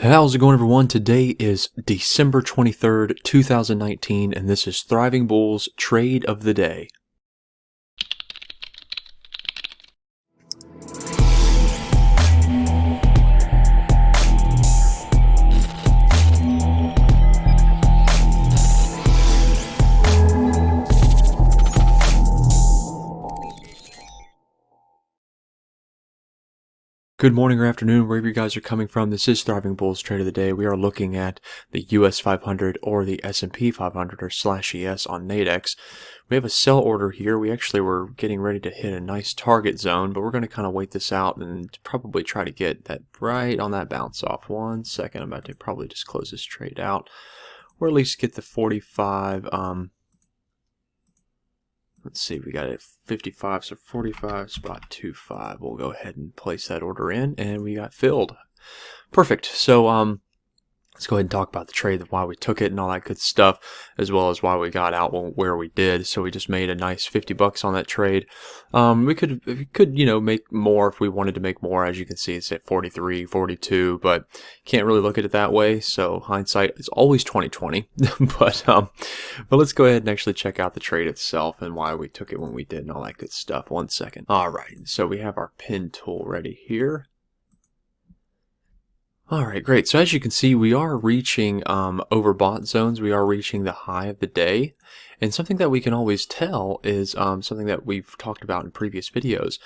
How's it going, everyone? Today is December 23rd, 2019, and this is Thriving Bulls Trade of the Day. Good morning or afternoon, wherever you guys are coming from. This is Thriving Bulls Trade of the Day. We are looking at the US 500 or the S&P 500 or /ES on NADEX. We have a sell order here. We actually were getting ready to hit a nice target zone, but we're going to kind of wait this out and probably try to get that right on that bounce off. 1 second, I'm about to probably just close this trade out, or at least get the 45. Let's see, we got it at 55, so 45.25. We'll go ahead and place that order in, and we got filled. Perfect. So let's go ahead and talk about the trade, why we took it and all that good stuff, as well as why we got out where we did. So we just made a nice 50 bucks on that trade. We could make more if we wanted to make more. As you can see, it's at 43, 42, but can't really look at it that way. So hindsight is always 20/20. but let's go ahead and actually check out the trade itself and why we took it when we did and all that good stuff. 1 second. All right, so we have our pin tool ready here. Alright, great. So as you can see, we are reaching overbought zones. We are reaching the high of the day. And something that we can always tell is something that we've talked about in previous videos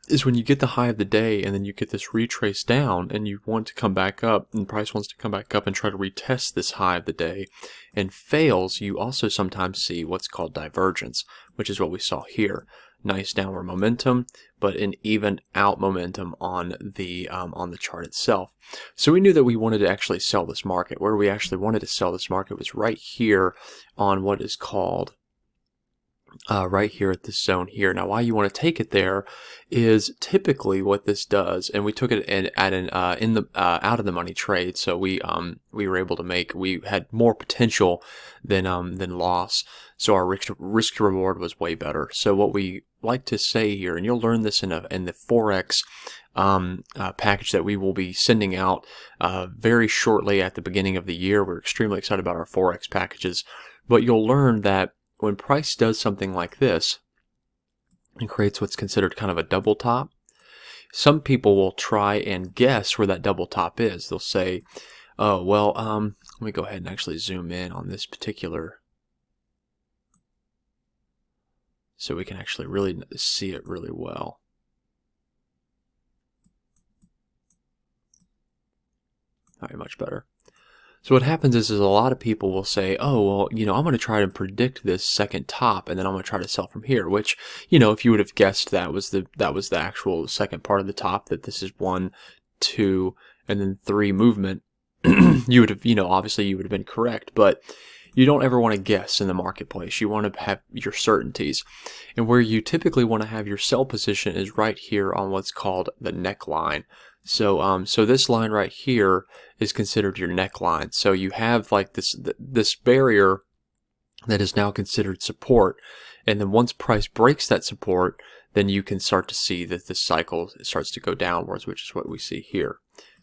is when you get the high of the day and then you get this retrace down and you want to come back up and price wants to come back up and try to retest this high of the day and fails, you also sometimes see what's called divergence, which is what we saw here. Nice downward momentum, but an even out momentum on the chart itself. So we knew that we wanted to actually sell this market. Where we actually wanted to sell this market was right here on what is called right here at this zone here. Now, why you want to take it there is typically what this does, and we took it at an out of the money trade. So we were able to make, we had more potential than loss. So our risk to reward was way better. So what we like to say here, and you'll learn this in the forex package that we will be sending out very shortly at the beginning of the year. We're extremely excited about our forex packages, but you'll learn that when price does something like this and creates what's considered kind of a double top, some people will try and guess where that double top is. They'll say, oh, well, let me go ahead and actually zoom in on this particular so we can actually really see it really well. All right, much better. So what happens is a lot of people will say, oh, well, I'm going to try to predict this second top, and then I'm going to try to sell from here, which, if you would have guessed that was the actual second part of the top, that this is 1, 2, and then 3 movement, you would have, obviously you would have been correct, but you don't ever want to guess in the marketplace. You want to have your certainties. And where you typically want to have your sell position is right here on what's called the neckline. So so this line right here is considered your neckline. So you have like this barrier that is now considered support. And then once price breaks that support, then you can start to see that this cycle starts to go downwards, which is what we see here.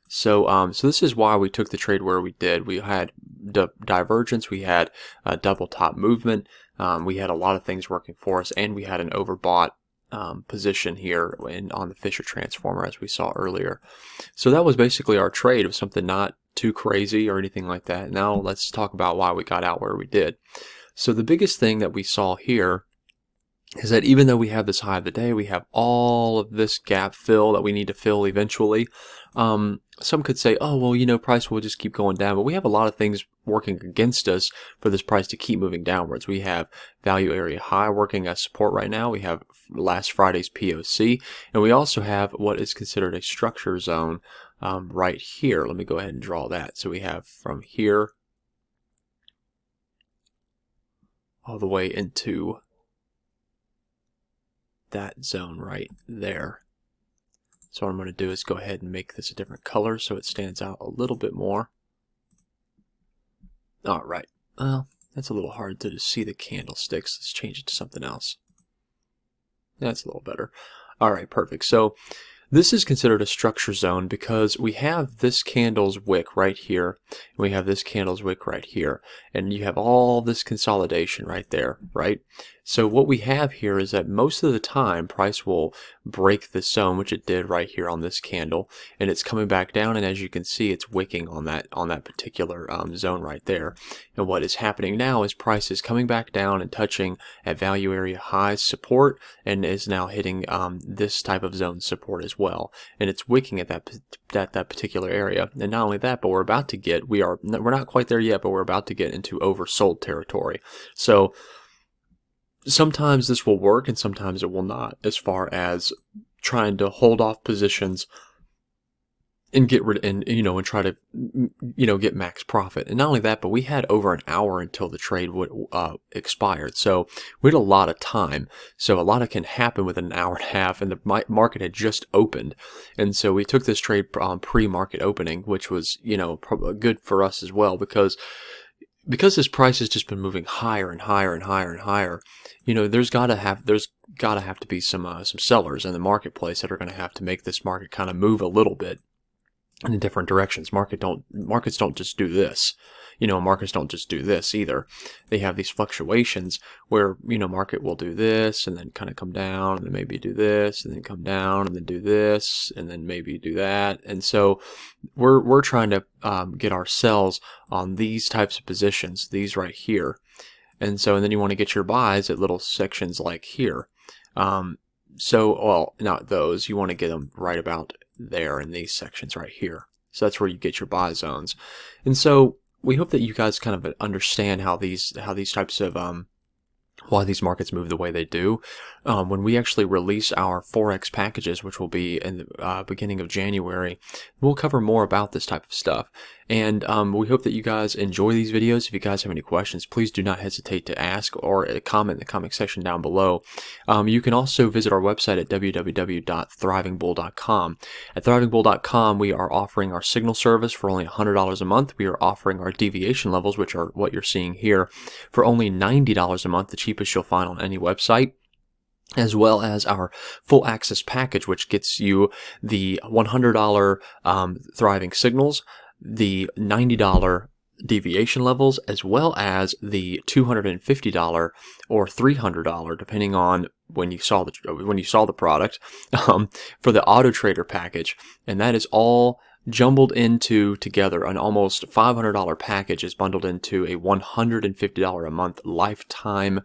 So so this is why we took the trade where we did. We had divergence, we had a double top movement, we had a lot of things working for us, and we had an overbought position here on the Fisher transformer, as we saw earlier. So that was basically our trade. It was something not too crazy or anything like that. Now let's talk about why we got out where we did. So the biggest thing that we saw here is that even though we have this high of the day, we have all of this gap fill that we need to fill eventually. Some could say, oh, well, price will just keep going down, but we have a lot of things working against us for this price to keep moving downwards. We have value area high working as support right now. We have last Friday's POC, and we also have what is considered a structure zone right here. Let me go ahead and draw that. So we have from here all the way into that zone right there. So what I'm going to do is go ahead and make this a different color so it stands out a little bit more. All right. Well, that's a little hard to see the candlesticks. Let's change it to something else. That's a little better. All right, perfect. So This is considered a structure zone because we have this candle's wick right here, and we have this candle's wick right here, and you have all this consolidation right there, right? So what we have here is that most of the time price will break this zone, which it did right here on this candle, and it's coming back down, and as you can see, it's wicking on that particular zone right there. And what is happening now is price is coming back down and touching at value area highs support, and is now hitting this type of zone support as well, and it's wicking at that particular area. And not only that, but we're not quite there yet, but we're about to get into oversold territory. So sometimes this will work and sometimes it will not, as far as trying to hold off positions and get rid and try to get max profit. And not only that, but we had over an hour until the trade would expired, so we had a lot of time. So a lot can happen within an hour and a half, and the market had just opened, and so we took this trade pre-market opening, which was good for us as well, because this price has just been moving higher and higher and higher and higher. There's got to have to be some sellers in the marketplace that are going to have to make this market kind of move a little bit in different directions. Markets don't just do this. Markets don't just do this either. They have these fluctuations where, market will do this and then kind of come down, and then maybe do this and then come down and then do this and then maybe do that. And so we're trying to get ourselves on these types of positions, these right here. And then you want to get your buys at little sections like here. Well, not those. You want to get them right about there in these sections right here. So that's where you get your buy zones. And so we hope that you guys kind of understand how these types of why these markets move the way they do. When we actually release our forex packages, which will be in the beginning of January, we'll cover more about this type of stuff. And we hope that you guys enjoy these videos. If you guys have any questions, please do not hesitate to ask or comment in the comment section down below. You can also visit our website at www.thrivingbull.com. At thrivingbull.com, we are offering our signal service for only $100 a month. We are offering our deviation levels, which are what you're seeing here, for only $90 a month, the cheapest you'll find on any website, as well as our full access package, which gets you the $100 thriving signals, the $90 deviation levels, as well as the $250 or $300, depending on when you saw the product, for the auto trader package. And that is all jumbled into together. An almost $500 package is bundled into a $150 a month lifetime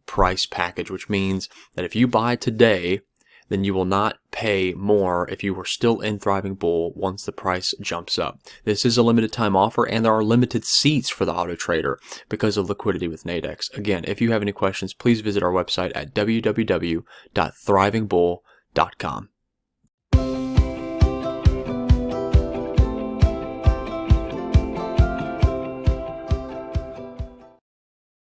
price package, which means that if you buy today, then you will not pay more if you were still in Thriving Bull once the price jumps up. This is a limited time offer, and there are limited seats for the auto trader because of liquidity with NADEX. Again, if you have any questions, please visit our website at www.thrivingbull.com.